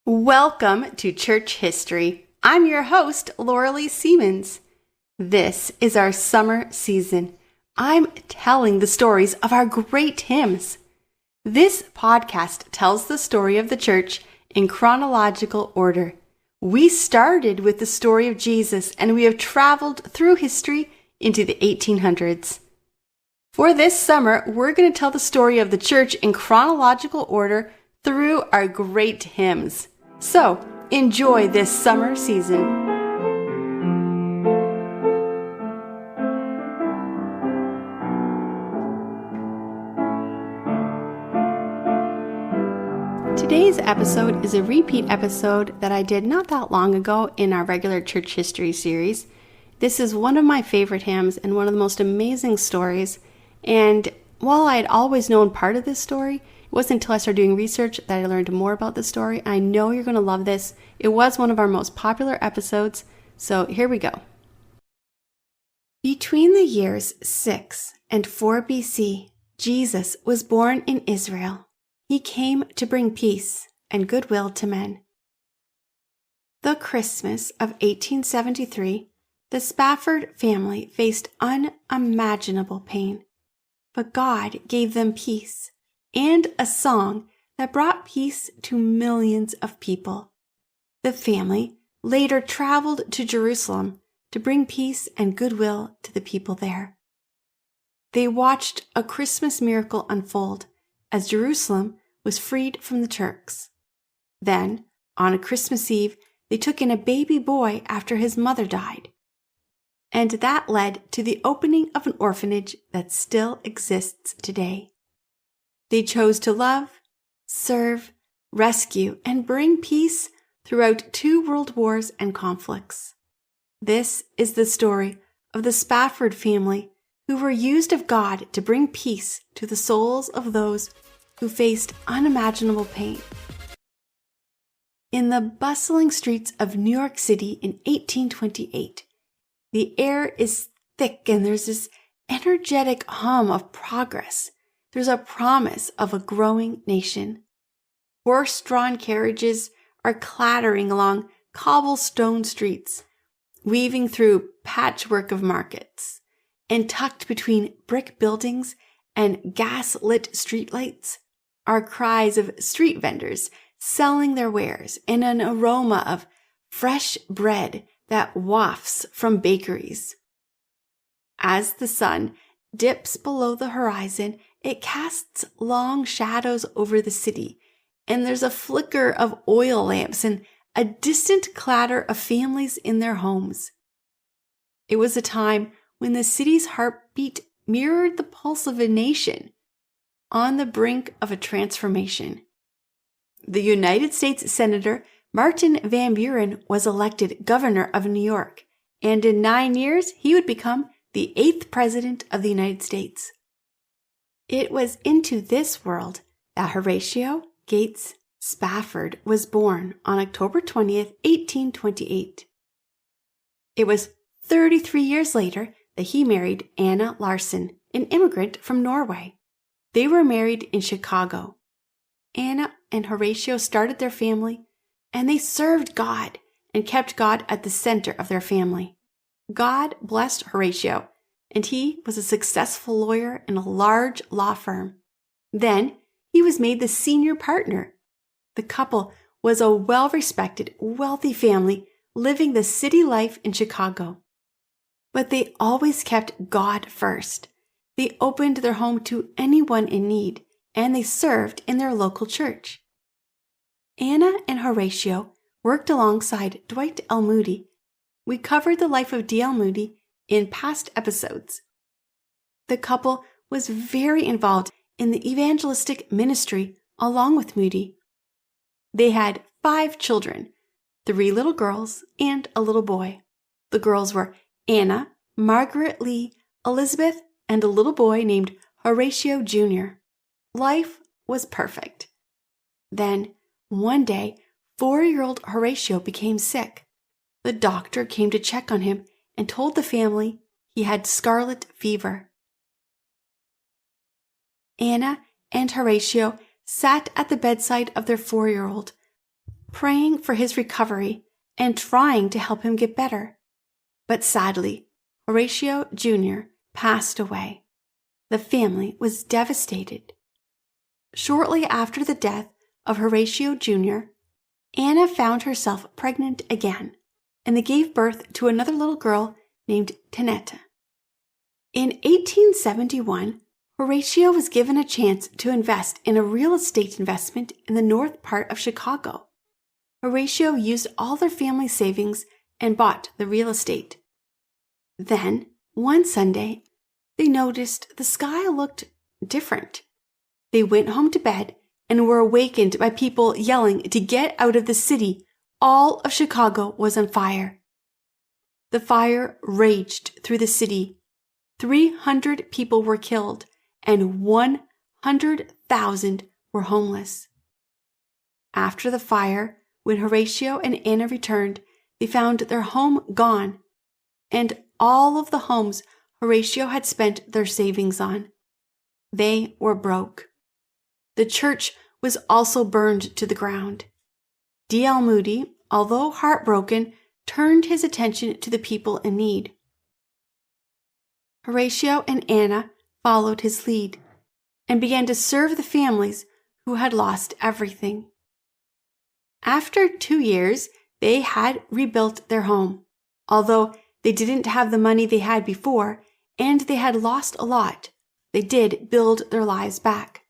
Welcome to Church History. I'm your host, Laura-Lee Siemens. This is our summer season. I'm telling the stories of our great hymns. This podcast tells the story of the church in chronological order. We started with the story of Jesus, and we have traveled through history into the 1800s. For this summer, we're going to tell the story of the church in chronological order through our great hymns. So, enjoy this summer season. Today's episode is a repeat episode that I did not that long ago in our regular church history series. This is one of my favorite hymns and one of the most amazing stories. And while I had always known part of this story, it wasn't until I started doing research that I learned more about the story. I know you're going to love this. It was one of our most popular episodes, so here we go. Between the years 6 and 4 BC, Jesus was born in Israel. He came to bring peace and goodwill to men. The Christmas of 1873, the Spafford family faced unimaginable pain, but God gave them peace and a song that brought peace to millions of people. The family later traveled to Jerusalem to bring peace and goodwill to the people there. They watched a Christmas miracle unfold as Jerusalem was freed from the Turks. Then, on a Christmas Eve, they took in a baby boy after his mother died. And that led to the opening of an orphanage that still exists today. They chose to love, serve, rescue, and bring peace throughout 2 world wars and conflicts. This is the story of the Spafford family who were used of God to bring peace to the souls of those who faced unimaginable pain. In the bustling streets of New York City in 1828, the air is thick and there's this energetic hum of progress. There's a promise of a growing nation. Horse-drawn carriages are clattering along cobblestone streets, weaving through patchwork of markets, and tucked between brick buildings and gas-lit streetlights are cries of street vendors selling their wares and an aroma of fresh bread that wafts from bakeries. As the sun dips below the horizon, it casts long shadows over the city, and there's a flicker of oil lamps and a distant clatter of families in their homes. It was a time when the city's heartbeat mirrored the pulse of a nation on the brink of a transformation. The United States Senator Martin Van Buren was elected governor of New York, and in 9 years he would become the 8th president of the United States. It was into this world that Horatio Gates Spafford was born on October 20th, 1828. It was 33 years later that he married Anna Larson, an immigrant from Norway. They were married in Chicago. Anna and Horatio started their family, and they served God and kept God at the center of their family. God blessed Horatio, and he was a successful lawyer in a large law firm. Then he was made the senior partner. The couple was a well-respected, wealthy family living the city life in Chicago. But they always kept God first. They opened their home to anyone in need, and they served in their local church. Anna and Horatio worked alongside Dwight L. Moody. We covered the life of D.L. Moody in past episodes. The couple was very involved in the evangelistic ministry along with Moody. They had 5 children, 3 little girls and a little boy. The girls were Anna, Margaret Lee, Elizabeth, and a little boy named Horatio Jr. Life was perfect. Then, one day, 4-year-old Horatio became sick. The doctor came to check on him and told the family he had scarlet fever. Anna and Horatio sat at the bedside of their 4-year-old, praying for his recovery and trying to help him get better. But sadly, Horatio Jr. passed away. The family was devastated. Shortly after the death of Horatio Jr., Anna found herself pregnant again, and they gave birth to another little girl named Tanetta. In 1871, Horatio was given a chance to invest in a real estate investment in the north part of Chicago. Horatio used all their family savings and bought the real estate. Then, one Sunday, they noticed the sky looked different. They went home to bed and were awakened by people yelling to get out of the city. All of Chicago was on fire. The fire raged through the city. 300 people were killed and 100,000 were homeless. After the fire, when Horatio and Anna returned, they found their home gone and all of the homes Horatio had spent their savings on. They were broke. The church was also burned to the ground. D.L. Moody, although heartbroken, turned his attention to the people in need. Horatio and Anna followed his lead and began to serve the families who had lost everything. After 2 years, they had rebuilt their home, although they didn't have the money they had before and they had lost a lot. They did build their lives back.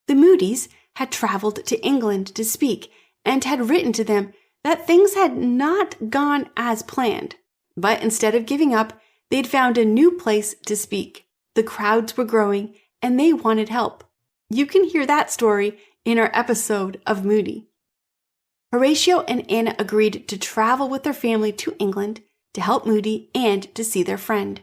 The Moodys had traveled to England to speak and had written to them that things had not gone as planned, but instead of giving up, they'd found a new place to speak. The crowds were growing and they wanted help. You can hear that story in our episode of Moody. Horatio and Anna agreed to travel with their family to England to help Moody and to see their friend.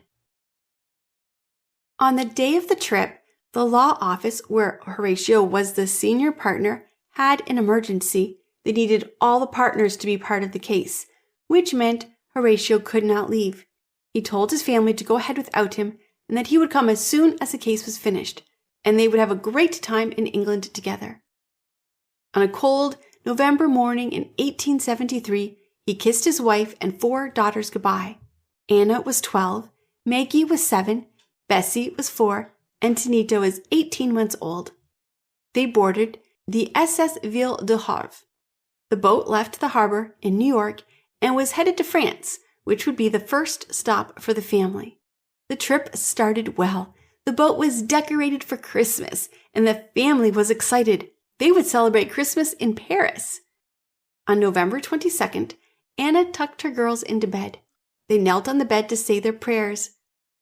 On the day of the trip, the law office where Horatio was the senior partner had an emergency. They needed all the partners to be part of the case, which meant Horatio could not leave. He told his family to go ahead without him and that he would come as soon as the case was finished, and they would have a great time in England together. On a cold November morning in 1873, he kissed his wife and 4 daughters goodbye. Anna was 12, Maggie was 7, Bessie was 4, and Tanita was 18 months old. They boarded the SS Ville de Havre. The boat left the harbor in New York and was headed to France, which would be the first stop for the family. The trip started well. The boat was decorated for Christmas, and the family was excited. They would celebrate Christmas in Paris. On November 22nd, Anna tucked her girls into bed. They knelt on the bed to say their prayers.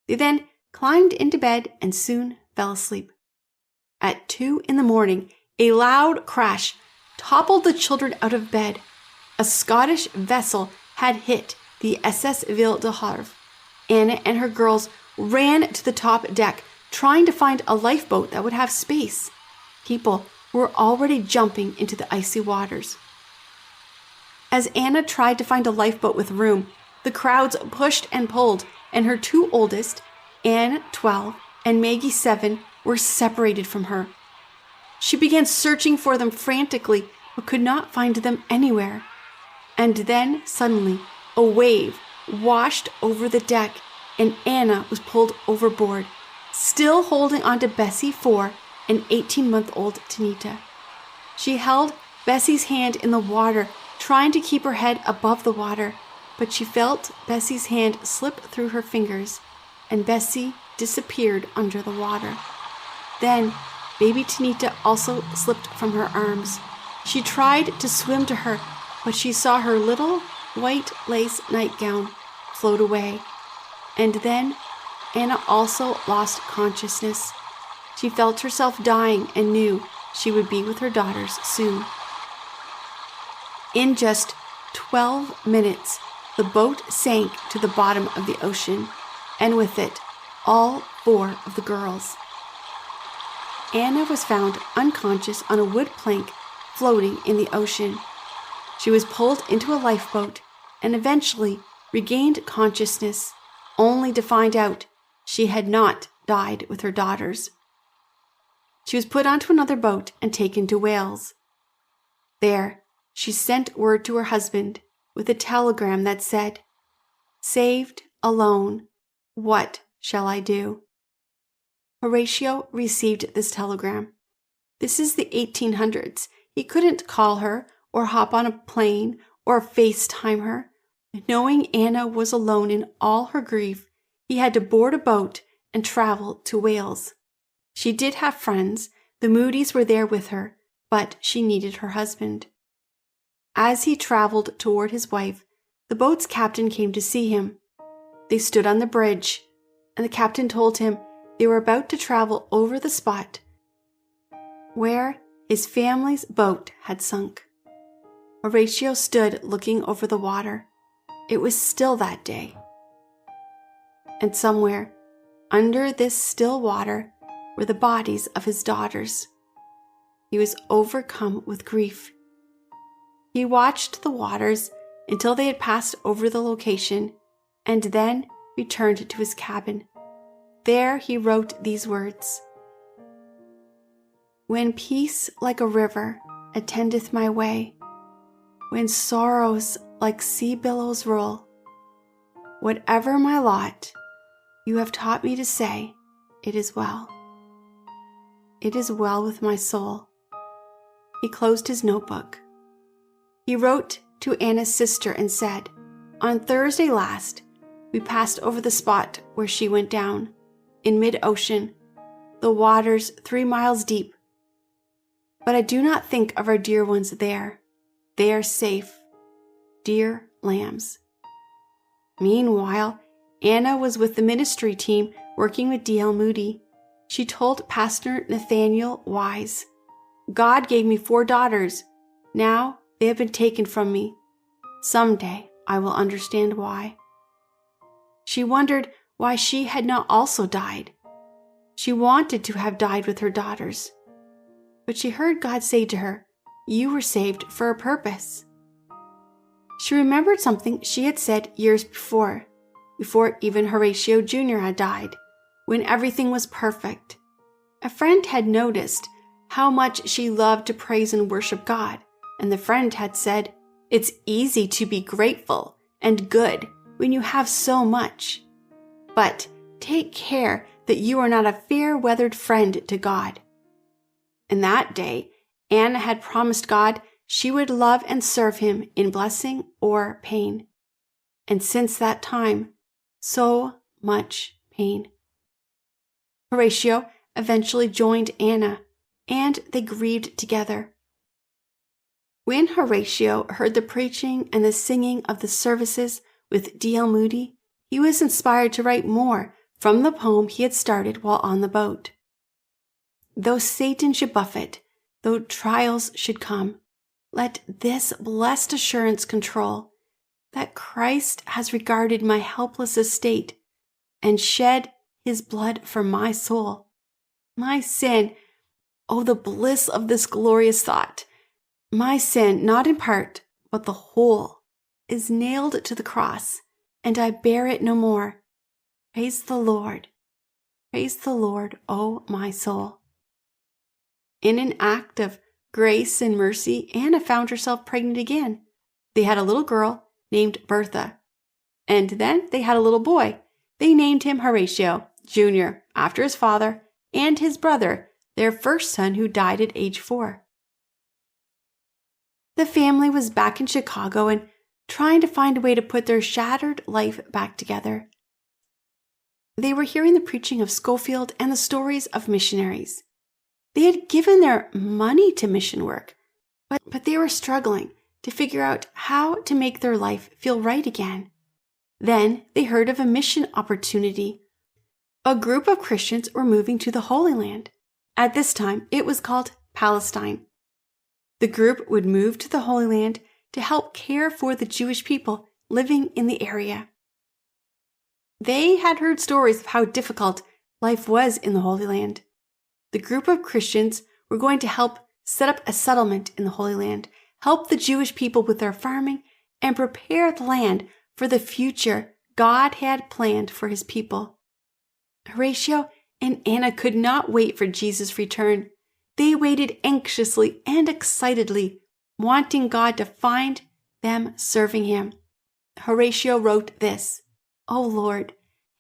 They then climbed into bed and soon fell asleep. At 2 a.m, a loud crash toppled the children out of bed. A Scottish vessel had hit the SS Ville de Havre. Anna and her girls ran to the top deck, trying to find a lifeboat that would have space. People were already jumping into the icy waters. As Anna tried to find a lifeboat with room, the crowds pushed and pulled, and her 2 oldest, Anne, 12, and Maggie, 7, were separated from her. She began searching for them frantically, but could not find them anywhere. And then, suddenly, a wave washed over the deck, and Anna was pulled overboard, still holding onto Bessie, 4, and 18-month-old Tanita. She held Bessie's hand in the water, trying to keep her head above the water, but she felt Bessie's hand slip through her fingers, and Bessie disappeared under the water. Then, baby Tanita also slipped from her arms. She tried to swim to her, but she saw her little white lace nightgown float away. And then, Anna also lost consciousness. She felt herself dying and knew she would be with her daughters soon. In just 12 minutes, the boat sank to the bottom of the ocean, and with it, all 4 of the girls. Anna was found unconscious on a wood plank floating in the ocean. She was pulled into a lifeboat and eventually regained consciousness, only to find out she had not died with her daughters. She was put onto another boat and taken to Wales. There, she sent word to her husband with a telegram that said, "Saved, alone, what shall I do?" Horatio received this telegram. This is the 1800s. He couldn't call her or hop on a plane or FaceTime her. Knowing Anna was alone in all her grief, he had to board a boat and travel to Wales. She did have friends. The Moodys were there with her, but she needed her husband. As he traveled toward his wife, the boat's captain came to see him. They stood on the bridge, and the captain told him they were about to travel over the spot where his family's boat had sunk. Horatio stood looking over the water. It was still that day. And somewhere, under this still water, were the bodies of his daughters. He was overcome with grief. He watched the waters until they had passed over the location, and then returned to his cabin. There he wrote these words: "When peace like a river attendeth my way, when sorrows like sea billows roll, whatever my lot, you have taught me to say, it is well. It is well with my soul." He closed his notebook. He wrote to Anna's sister and said, "On Thursday last, we passed over the spot where she went down, in mid-ocean, the waters 3 miles deep. But I do not think of our dear ones there. They are safe, dear lambs." Meanwhile, Anna was with the ministry team working with D.L. Moody. She told Pastor Nathaniel Wise, "God gave me 4 daughters. Now they have been taken from me. Someday I will understand why." She wondered why she had not also died. She wanted to have died with her daughters. But she heard God say to her, "You were saved for a purpose." She remembered something she had said years before even Horatio Jr. had died, when everything was perfect. A friend had noticed how much she loved to praise and worship God, and the friend had said, "It's easy to be grateful and good when you have so much. But take care that you are not a fair-weathered friend to God." And that day, Anna had promised God she would love and serve him in blessing or pain. And since that time, so much pain. Horatio eventually joined Anna, and they grieved together. When Horatio heard the preaching and the singing of the services with D.L. Moody, he was inspired to write more from the poem he had started while on the boat. "Though Satan should buffet, though trials should come, let this blessed assurance control, that Christ has regarded my helpless estate and shed his blood for my soul. My sin, oh, the bliss of this glorious thought, my sin, not in part, but the whole, is nailed to the cross, and I bear it no more. Praise the Lord, oh my soul." In an act of grace and mercy, Anna found herself pregnant again. They had a little girl named Bertha, and then they had a little boy. They named him Horatio Jr. after his father and his brother, their first son, who died at age 4. The family was back in Chicago and trying to find a way to put their shattered life back together. They were hearing the preaching of Schofield and the stories of missionaries. They had given their money to mission work, but they were struggling to figure out how to make their life feel right again. Then they heard of a mission opportunity. A group of Christians were moving to the Holy Land. At this time, it was called Palestine. The group would move to the Holy Land to help care for the Jewish people living in the area. They had heard stories of how difficult life was in the Holy Land. The group of Christians were going to help set up a settlement in the Holy Land, help the Jewish people with their farming, and prepare the land for the future God had planned for his people. Horatio and Anna could not wait for Jesus' return. They waited anxiously and excitedly, wanting God to find them serving him. Horatio wrote this, "O Lord,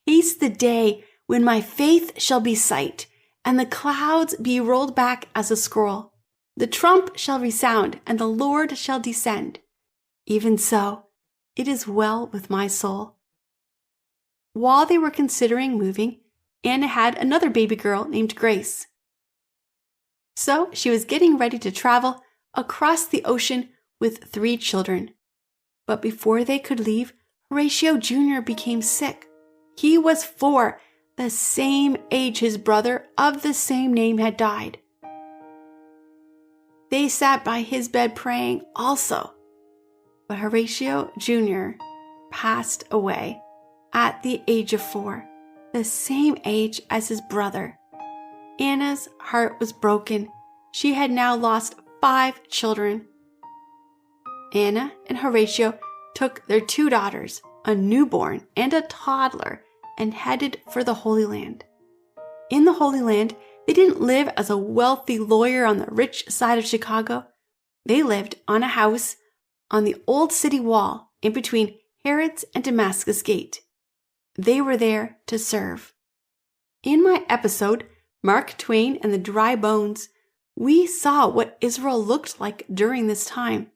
haste the day when my faith shall be sight, and the clouds be rolled back as a scroll. The trump shall resound, and the Lord shall descend. Even so, it is well with my soul." While they were considering moving, Anna had another baby girl named Grace. So she was getting ready to travel across the ocean with 3 children. But before they could leave, Horatio Jr. became sick. He was 4, the same age his brother of the same name had died. They sat by his bed praying also. But Horatio Jr. passed away at the age of 4, the same age as his brother. Anna's heart was broken. She had now lost 5 children. Anna and Horatio took their 2 daughters, a newborn and a toddler, and headed for the Holy Land. In the Holy Land, they didn't live as a wealthy lawyer on the rich side of Chicago. They lived on a house on the old city wall in between Herod's and Damascus Gate. They were there to serve. In my episode, Mark Twain and the Dry Bones, we saw what Israel looked like during this time.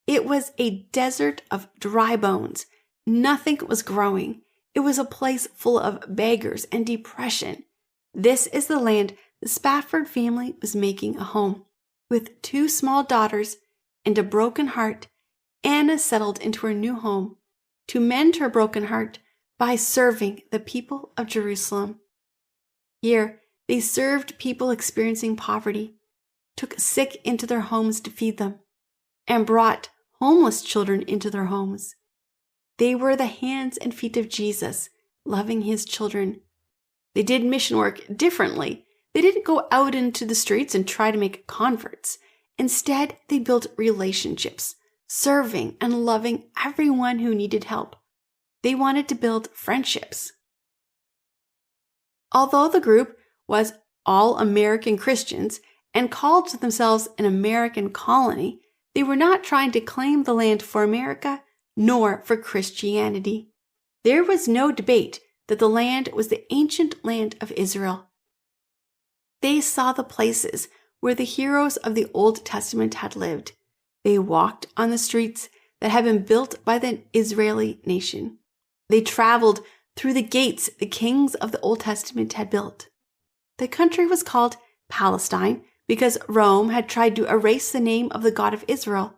It was a desert of dry bones. Nothing was growing. It was a place full of beggars and depression. This is the land the Spafford family was making a home. With 2 small daughters and a broken heart, Anna settled into her new home to mend her broken heart by serving the people of Jerusalem. Here, they served people experiencing poverty, took sick into their homes to feed them, and brought homeless children into their homes. They were the hands and feet of Jesus, loving his children. They did mission work differently. They didn't go out into the streets and try to make converts. Instead, they built relationships, serving and loving everyone who needed help. They wanted to build friendships. Although the group was all American Christians and called themselves an American colony, they were not trying to claim the land for America nor for Christianity. There was no debate that the land was the ancient land of Israel. They saw the places where the heroes of the Old Testament had lived. They walked on the streets that had been built by the Israeli nation. They traveled through the gates the kings of the Old Testament had built. The country was called Palestine because Rome had tried to erase the name of the God of Israel,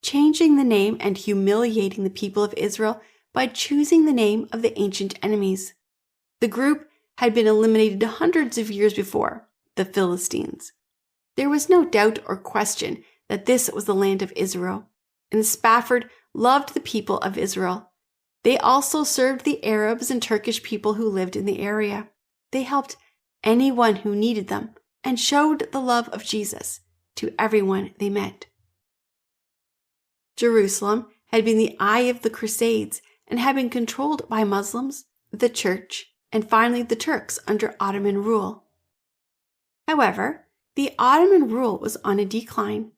changing the name and humiliating the people of Israel by choosing the name of the ancient enemies. The group had been eliminated hundreds of years before, the Philistines. There was no doubt or question that this was the land of Israel, and Spafford loved the people of Israel. They also served the Arabs and Turkish people who lived in the area. They helped anyone who needed them and showed the love of Jesus to everyone they met. Jerusalem had been the eye of the Crusades and had been controlled by Muslims, the Church, and finally the Turks under Ottoman rule. However, the Ottoman rule was on a decline.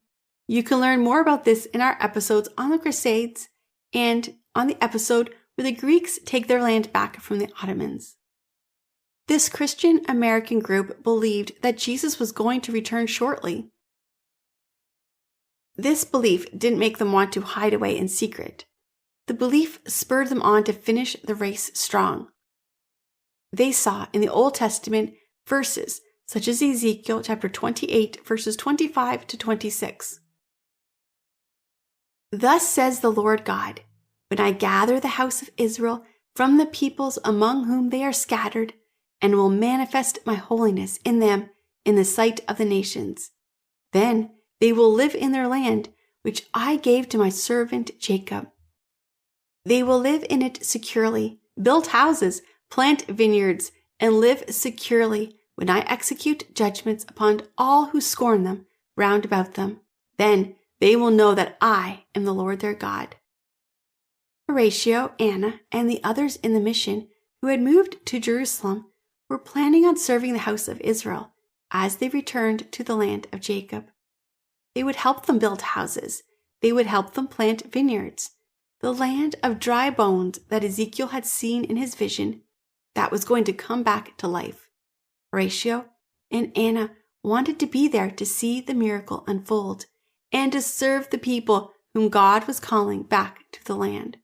You can learn more about this in our episodes on the Crusades and on the episode where the Greeks take their land back from the Ottomans. This Christian American group believed that Jesus was going to return shortly. This belief didn't make them want to hide away in secret. The belief spurred them on to finish the race strong. They saw in the Old Testament verses such as Ezekiel chapter 28, verses 25 to 26. Thus says the Lord God, when I gather the house of Israel from the peoples among whom they are scattered, and will manifest my holiness in them in the sight of the nations. Then they will live in their land, which I gave to my servant Jacob. They will live in it securely, build houses, plant vineyards, and live securely when I execute judgments upon all who scorn them round about them. Then they will know that I am the Lord their God. Horatio, Anna, and the others in the mission who had moved to Jerusalem were planning on serving the house of Israel as they returned to the land of Jacob. They would help them build houses, they would help them plant vineyards. The land of dry bones that Ezekiel had seen in his vision, that was going to come back to life. Horatio and Anna wanted to be there to see the miracle unfold and to serve the people whom God was calling back to the land.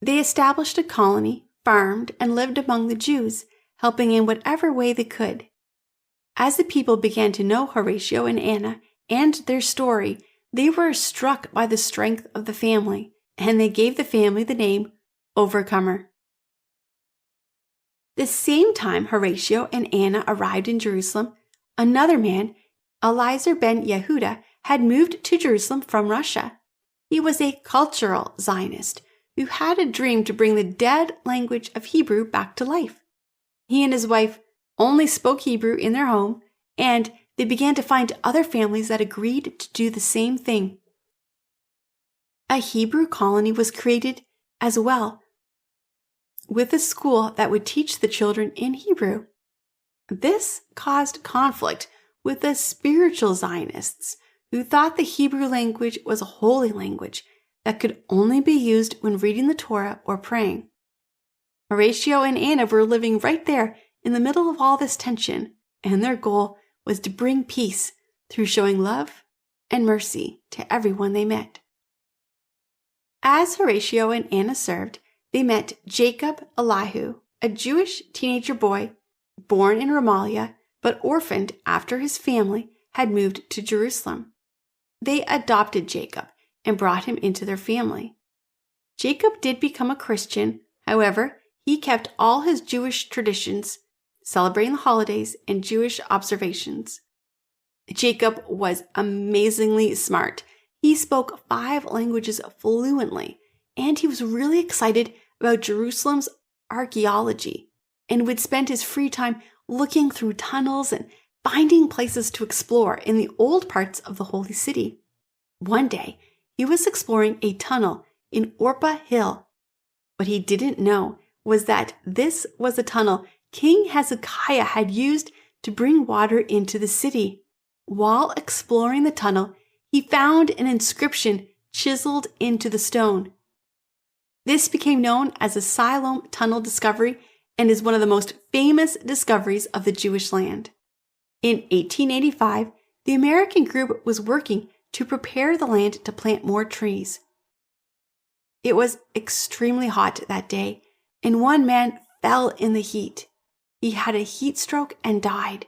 They established a colony, farmed, and lived among the Jews, helping in whatever way they could. As the people began to know Horatio and Anna and their story, they were struck by the strength of the family, and they gave the family the name Overcomer. The same time Horatio and Anna arrived in Jerusalem, another man, Eliezer ben Yehuda, had moved to Jerusalem from Russia. He was a cultural Zionist who had a dream to bring the dead language of Hebrew back to life. He and his wife only spoke Hebrew in their home, and they began to find other families that agreed to do the same thing. A Hebrew colony was created as well, with a school that would teach the children in Hebrew. This caused conflict with the spiritual Zionists, who thought the Hebrew language was a holy language that could only be used when reading the Torah or praying. Horatio and Anna were living right there in the middle of all this tension, and their goal was to bring peace through showing love and mercy to everyone they met. As Horatio and Anna served, they met Jacob Elihu, a Jewish teenager boy born in Ramallah but orphaned after his family had moved to Jerusalem. They adopted Jacob and brought him into their family. Jacob did become a Christian, however, he kept all his Jewish traditions, celebrating the holidays and Jewish observations. Jacob was amazingly smart. He spoke 5 languages fluently, and he was really excited about Jerusalem's archaeology and would spend his free time looking through tunnels and finding places to explore in the old parts of the Holy City. One day, he was exploring a tunnel in Orpah Hill. What he didn't know was that this was a tunnel King Hezekiah had used to bring water into the city. While exploring the tunnel, he found an inscription chiseled into the stone. This became known as the Siloam Tunnel discovery and is one of the most famous discoveries of the Jewish land. In 1885, the American group was working to prepare the land to plant more trees. It was extremely hot that day, and one man fell in the heat. He had a heat stroke and died.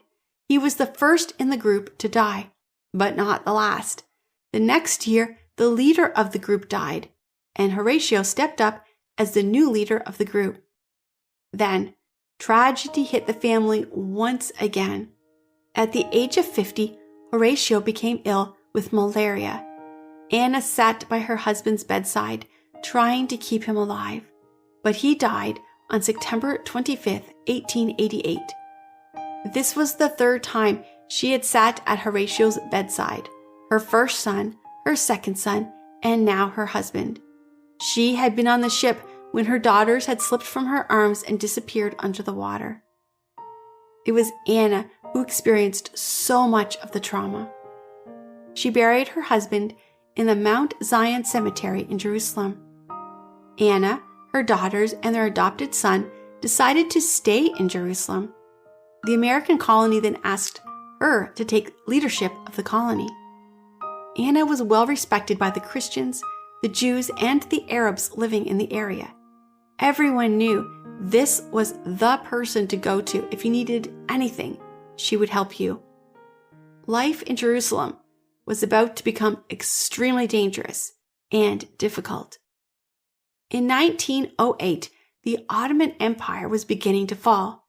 He was the first in the group to die, but not the last. The next year, the leader of the group died, and Horatio stepped up as the new leader of the group. Then, tragedy hit the family once again. At the age of 50, Horatio became ill with malaria. Anna sat by her husband's bedside, trying to keep him alive, but he died on September 25, 1888. This was the 3rd time she had sat at Horatio's bedside, her first son, her second son, and now her husband. She had been on the ship when her daughters had slipped from her arms and disappeared under the water. It was Anna who experienced so much of the trauma. She buried her husband in the Mount Zion Cemetery in Jerusalem. Anna, her daughters, and their adopted son decided to stay in Jerusalem. The American colony then asked her to take leadership of the colony. Anna was well respected by the Christians, the Jews, and the Arabs living in the area. Everyone knew this was the person to go to if you needed anything. She would help you. Life in Jerusalem was about to become extremely dangerous and difficult. In 1908, the Ottoman Empire was beginning to fall.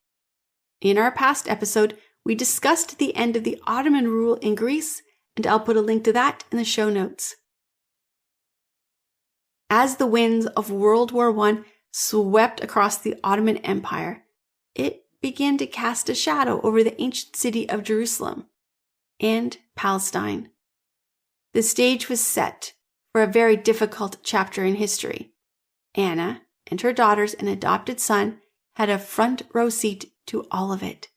In our past episode, we discussed the end of the Ottoman rule in Greece, and I'll put a link to that in the show notes. As the winds of World War I swept across the Ottoman Empire, it began to cast a shadow over the ancient city of Jerusalem and Palestine. The stage was set for a very difficult chapter in history. Anna and her daughters and adopted son had a front row seat to all of it.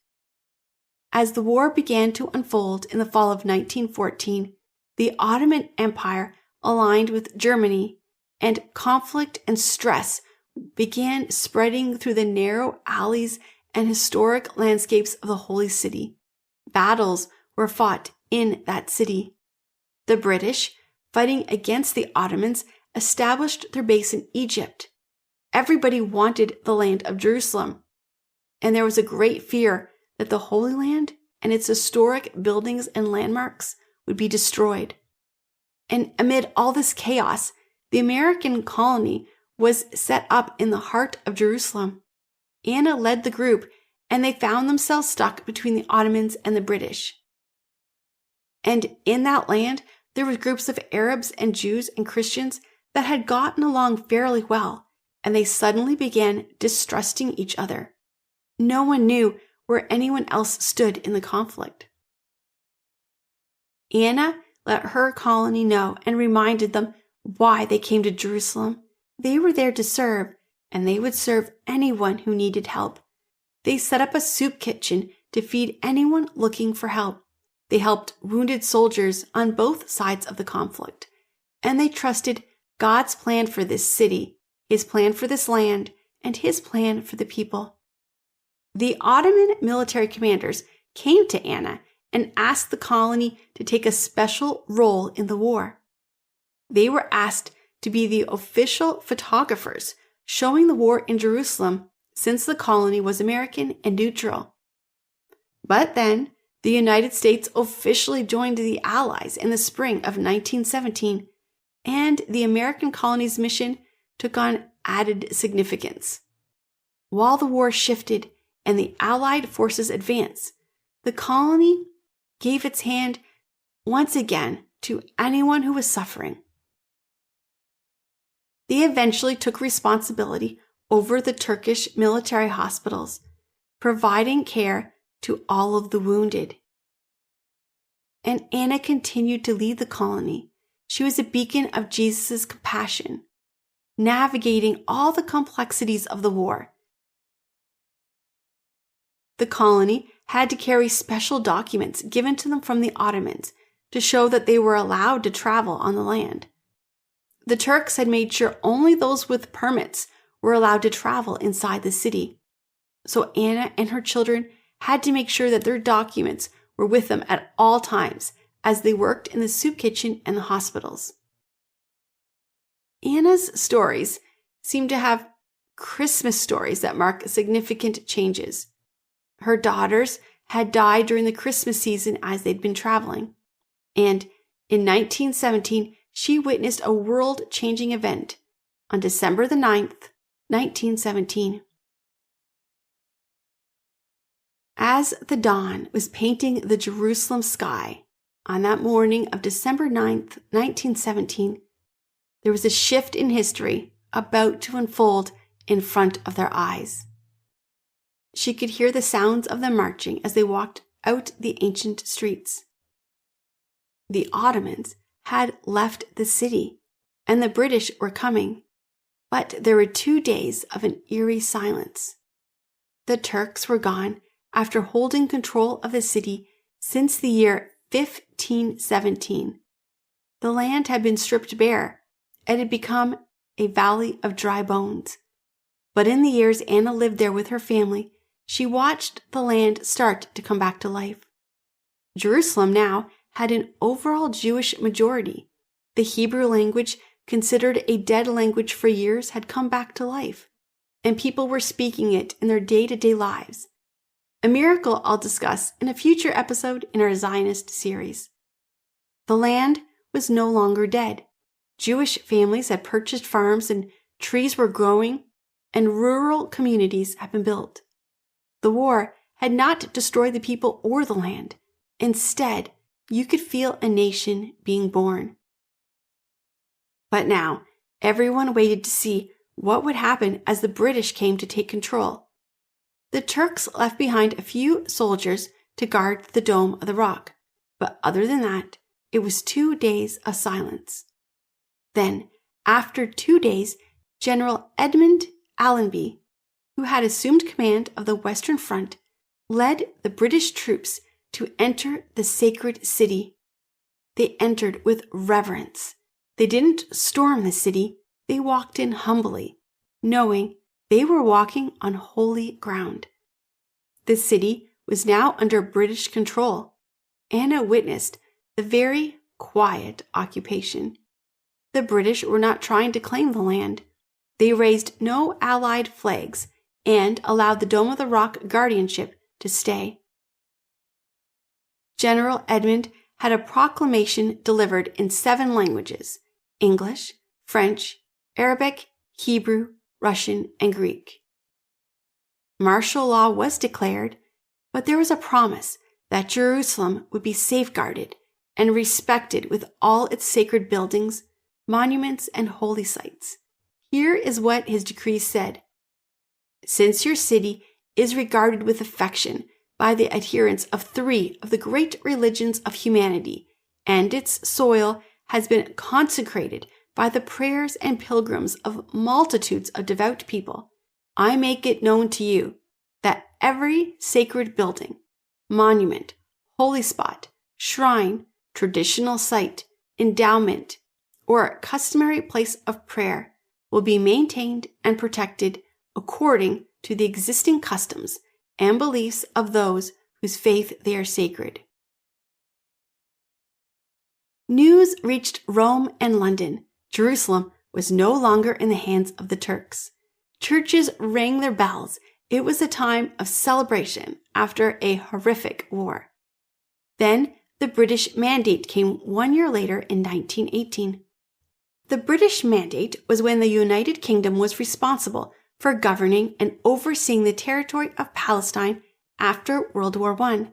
As the war began to unfold in the fall of 1914, the Ottoman Empire aligned with Germany, and conflict and stress began spreading through the narrow alleys and historic landscapes of the Holy City. Battles were fought in that city. The British, fighting against the Ottomans, established their base in Egypt. Everybody wanted the land of Jerusalem, and there was a great fear that the Holy Land and its historic buildings and landmarks would be destroyed. And amid all this chaos, the American colony was set up in the heart of Jerusalem. Anna led the group, and they found themselves stuck between the Ottomans and the British. And in that land, there were groups of Arabs and Jews and Christians that had gotten along fairly well, and they suddenly began distrusting each other. No one knew where anyone else stood in the conflict. Anna let her colony know and reminded them why they came to Jerusalem. They were there to serve, and they would serve anyone who needed help. They set up a soup kitchen to feed anyone looking for help. They helped wounded soldiers on both sides of the conflict, and they trusted God's plan for this city, His plan for this land, and His plan for the people. The Ottoman military commanders came to Anna and asked the colony to take a special role in the war. They were asked to be the official photographers showing the war in Jerusalem, since the colony was American and neutral. But then, the United States officially joined the Allies in the spring of 1917, and the American colony's mission took on added significance. While the war shifted and the Allied forces advanced, the colony gave its hand once again to anyone who was suffering. They eventually took responsibility over the Turkish military hospitals, providing care to all of the wounded. And Anna continued to lead the colony. She was a beacon of Jesus' compassion, navigating all the complexities of the war. The colony had to carry special documents given to them from the Ottomans to show that they were allowed to travel on the land. The Turks had made sure only those with permits were allowed to travel inside the city. So Anna and her children had to make sure that their documents were with them at all times as they worked in the soup kitchen and the hospitals. Anna's stories seem to have Christmas stories that mark significant changes. Her daughters had died during the Christmas season as they'd been traveling. And in 1917, she witnessed a world-changing event on December the 9th, 1917. As the dawn was painting the Jerusalem sky on that morning of December 9th, 1917, there was a shift in history about to unfold in front of their eyes. She could hear the sounds of them marching as they walked out the ancient streets. The Ottomans had left the city, and the British were coming, but there were 2 days of an eerie silence. The Turks were gone after holding control of the city since the year 1517. The land had been stripped bare. It had become a valley of dry bones. But in the years Anna lived there with her family, she watched the land start to come back to life. Jerusalem now had an overall Jewish majority. The Hebrew language, considered a dead language for years, had come back to life, and people were speaking it in their day-to-day lives. A miracle I'll discuss in a future episode in our Zionist series. The land was no longer dead. Jewish families had purchased farms and trees were growing, and rural communities had been built. The war had not destroyed the people or the land. Instead, you could feel a nation being born. But now, everyone waited to see what would happen as the British came to take control. The Turks left behind a few soldiers to guard the Dome of the Rock, but other than that, it was 2 days of silence. Then, after 2 days, General Edmund Allenby, who had assumed command of the Western Front, led the British troops to enter the sacred city. they entered with reverence. They didn't storm the city, they walked in humbly, knowing they were walking on holy ground. The city was now under British control. Anna witnessed the very quiet occupation. The British were not trying to claim the land. They raised no Allied flags and allowed the Dome of the Rock guardianship to stay. General Edmund had a proclamation delivered in 7 languages: English, French, Arabic, Hebrew, Russian, and Greek. Martial law was declared, but there was a promise that Jerusalem would be safeguarded and respected with all its sacred buildings, monuments, and holy sites. Here is what his decree said: "Since your city is regarded with affection by the adherents of 3 of the great religions of humanity, and its soil has been consecrated by the prayers and pilgrims of multitudes of devout people, I make it known to you that every sacred building, monument, holy spot, shrine, traditional site, endowment, or customary place of prayer will be maintained and protected according to the existing customs and beliefs of those whose faith they are sacred." News reached Rome and London. Jerusalem was no longer in the hands of the Turks. Churches rang their bells. It was a time of celebration after a horrific war. Then the British Mandate came 1 year later in 1918. The British Mandate was when the United Kingdom was responsible for governing and overseeing the territory of Palestine after World War I.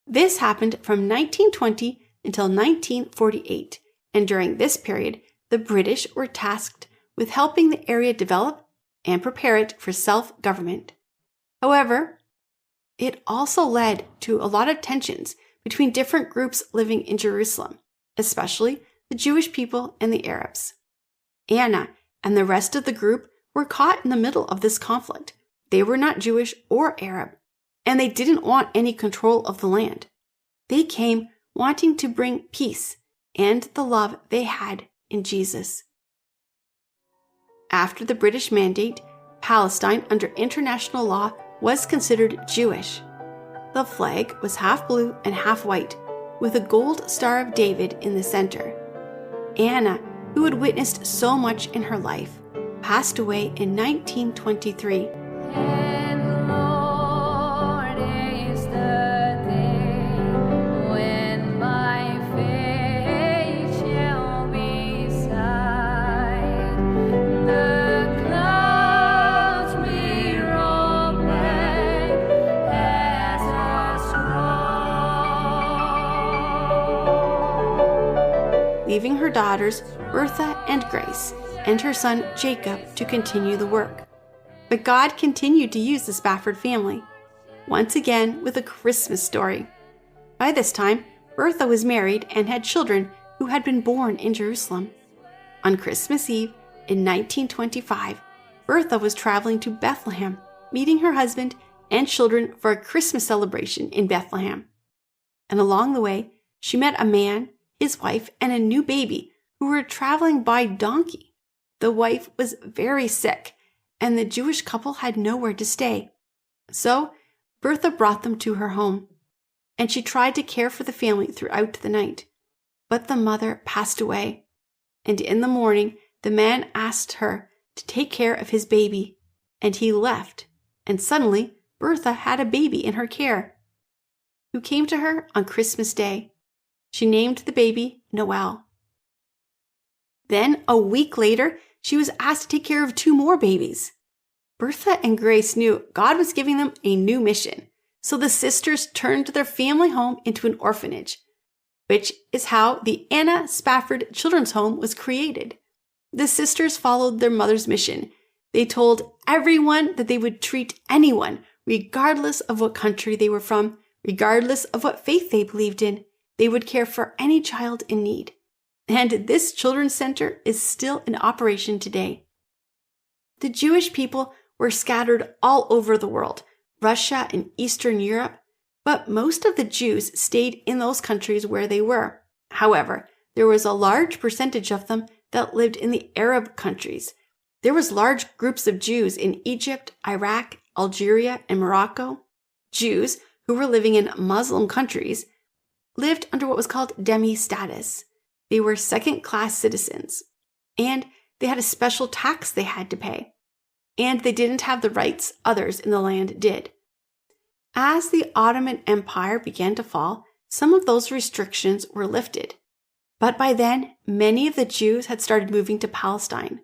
This happened from 1920 until 1948, and during this period, the British were tasked with helping the area develop and prepare it for self-government. However, it also led to a lot of tensions between different groups living in Jerusalem, especially the Jewish people and the Arabs. Anna and the rest of the group were caught in the middle of this conflict. They were not Jewish or Arab, and they didn't want any control of the land. They came wanting to bring peace and the love they had in Jesus. After the British Mandate, Palestine under international law was considered Jewish. The flag was half blue and half white, with a gold Star of David in the center. Anna, who had witnessed so much in her life, passed away in 1923. And Lord is the day when my face shall be sight. The clouds may roll back as a scroll. Leaving her daughters, Bertha and Grace, and her son Jacob to continue the work. But God continued to use the Spafford family, once again with a Christmas story. By this time, Bertha was married and had children who had been born in Jerusalem. On Christmas Eve in 1925, Bertha was traveling to Bethlehem, meeting her husband and children for a Christmas celebration in Bethlehem. And along the way, she met a man, his wife, and a new baby who were traveling by donkey. The wife was very sick, and the Jewish couple had nowhere to stay. So Bertha brought them to her home, and she tried to care for the family throughout the night. But the mother passed away, and in the morning the man asked her to take care of his baby, and he left, and suddenly Bertha had a baby in her care, who came to her on Christmas Day. She named the baby Noel. Then, a week later, she was asked to take care of 2 more babies. Bertha and Grace knew God was giving them a new mission, so the sisters turned their family home into an orphanage, which is how the Anna Spafford Children's Home was created. The sisters followed their mother's mission. They told everyone that they would treat anyone, regardless of what country they were from, regardless of what faith they believed in. They would care for any child in need. And this children's center is still in operation today. The Jewish people were scattered all over the world, Russia and Eastern Europe, but most of the Jews stayed in those countries where they were. However, there was a large percentage of them that lived in the Arab countries. There was large groups of Jews in Egypt, Iraq, Algeria, and Morocco. Jews who were living in Muslim countries lived under what was called demi-status. They were second-class citizens, and they had a special tax they had to pay, and they didn't have the rights others in the land did. As the Ottoman Empire began to fall, some of those restrictions were lifted. But by then, many of the Jews had started moving to Palestine.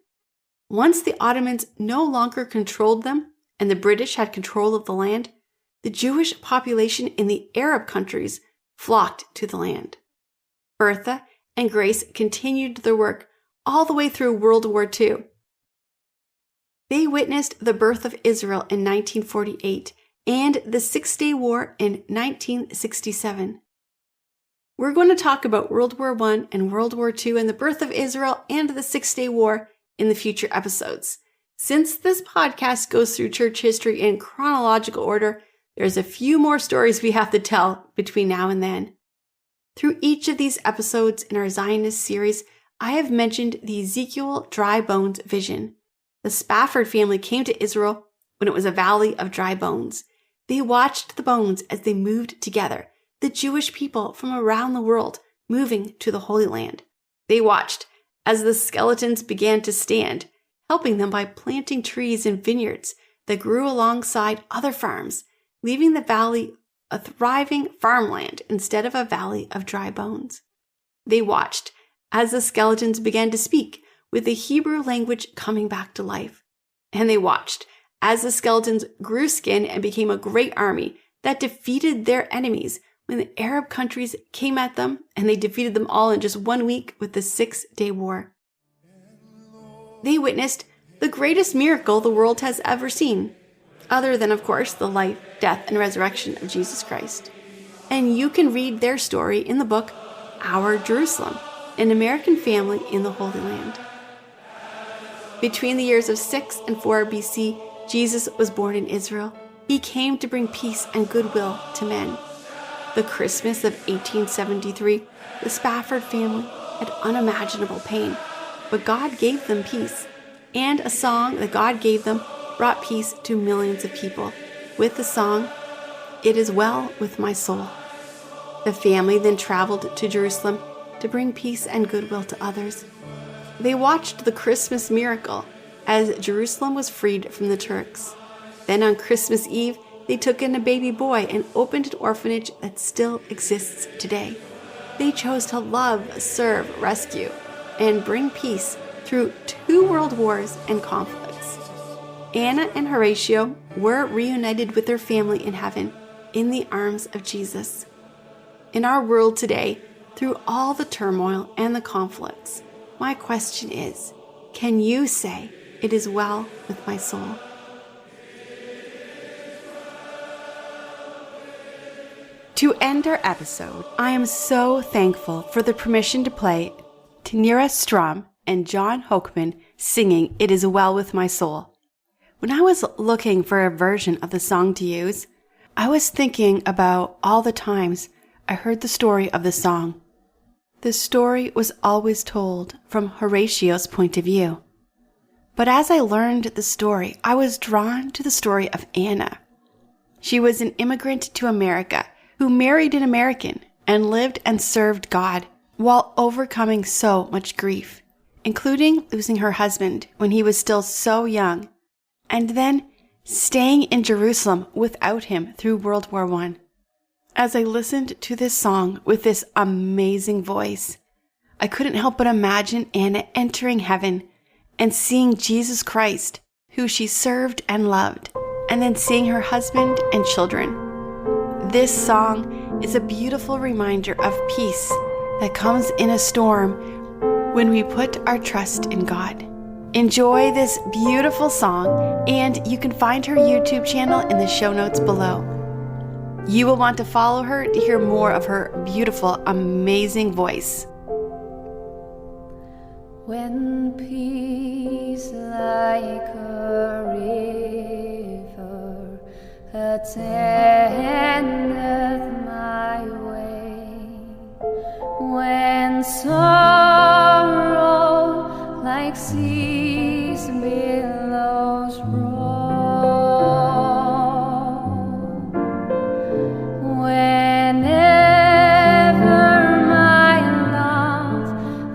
Once the Ottomans no longer controlled them and the British had control of the land, the Jewish population in the Arab countries flocked to the land. Bertha and Grace continued their work all the way through World War II. They witnessed the birth of Israel in 1948 and the Six-Day War in 1967. We're going to talk about World War I and World War II and the birth of Israel and the Six-Day War in the future episodes. Since this podcast goes through church history in chronological order, there's a few more stories we have to tell between now and then. Through each of these episodes in our Zionist series, I have mentioned the Ezekiel dry bones vision. The Spafford family came to Israel when it was a valley of dry bones. They watched the bones as they moved together, the Jewish people from around the world moving to the Holy Land. They watched as the skeletons began to stand, helping them by planting trees and vineyards that grew alongside other farms, leaving the valley a thriving farmland instead of a valley of dry bones. They watched as the skeletons began to speak, with the Hebrew language coming back to life. And they watched as the skeletons grew skin and became a great army that defeated their enemies when the Arab countries came at them, and they defeated them all in just 1 week with the Six-Day War. They witnessed the greatest miracle the world has ever seen, other than, of course, the life, death, and resurrection of Jesus Christ. And you can read their story in the book, Our Jerusalem, an American family in the Holy Land. Between the years of 6 and 4 BC, Jesus was born in Israel. He came to bring peace and goodwill to men. The Christmas of 1873, the Spafford family had unimaginable pain, but God gave them peace, and a song that God gave them brought peace to millions of people with the song, It Is Well With My Soul. The family then traveled to Jerusalem to bring peace and goodwill to others. They watched the Christmas miracle as Jerusalem was freed from the Turks. Then on Christmas Eve, they took in a baby boy and opened an orphanage that still exists today. They chose to love, serve, rescue, and bring peace through 2 world wars and conflicts. Anna and Horatio were reunited with their family in heaven in the arms of Jesus. In our world today, through all the turmoil and the conflicts, my question is, can you say, "It is well with my soul"? To end our episode, I am so thankful for the permission to play Tanira Strum and John Hokeman singing It Is Well With My Soul. When I was looking for a version of the song to use, I was thinking about all the times I heard the story of the song. The story was always told from Horatio's point of view. But as I learned the story, I was drawn to the story of Anna. She was an immigrant to America who married an American and lived and served God while overcoming so much grief, including losing her husband when he was still so young, and then staying in Jerusalem without him through World War I. As I listened to this song with this amazing voice, I couldn't help but imagine Anna entering heaven and seeing Jesus Christ, who she served and loved, and then seeing her husband and children. This song is a beautiful reminder of peace that comes in a storm when we put our trust in God. Enjoy this beautiful song, and you can find her YouTube channel in the show notes below. You will want to follow her to hear more of her beautiful, amazing voice. When peace like a river attendeth my way, when sorrow like seas billows roll, whenever my love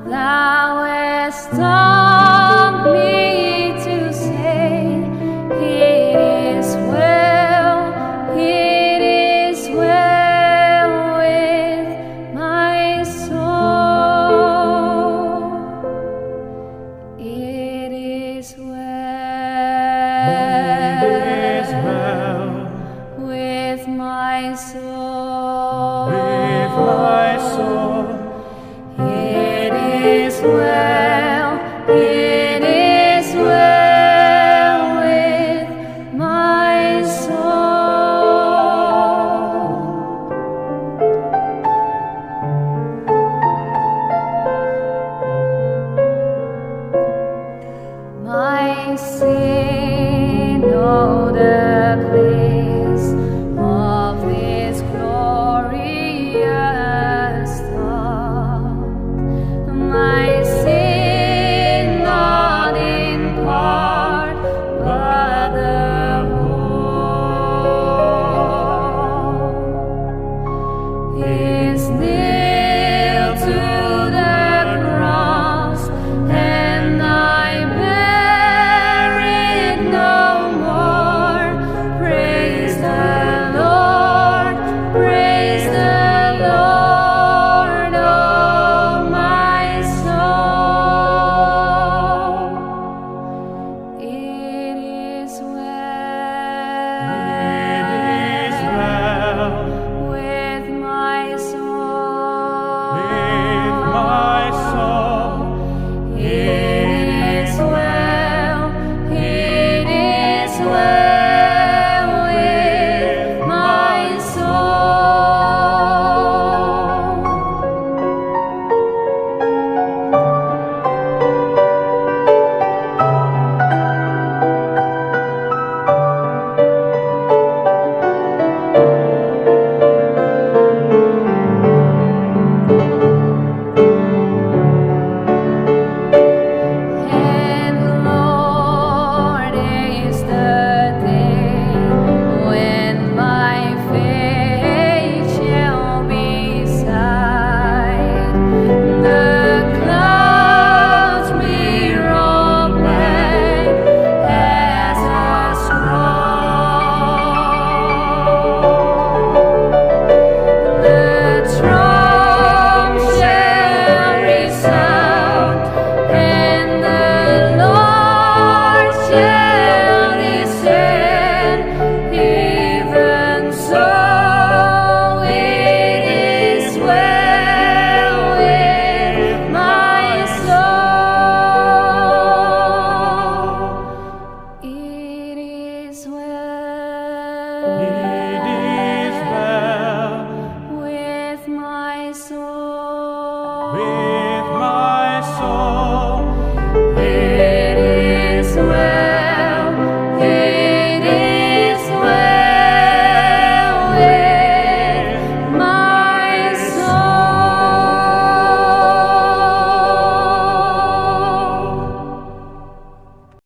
thou hast taught me to say, it is well with my soul. It is well with my soul. It is well with my soul. My sin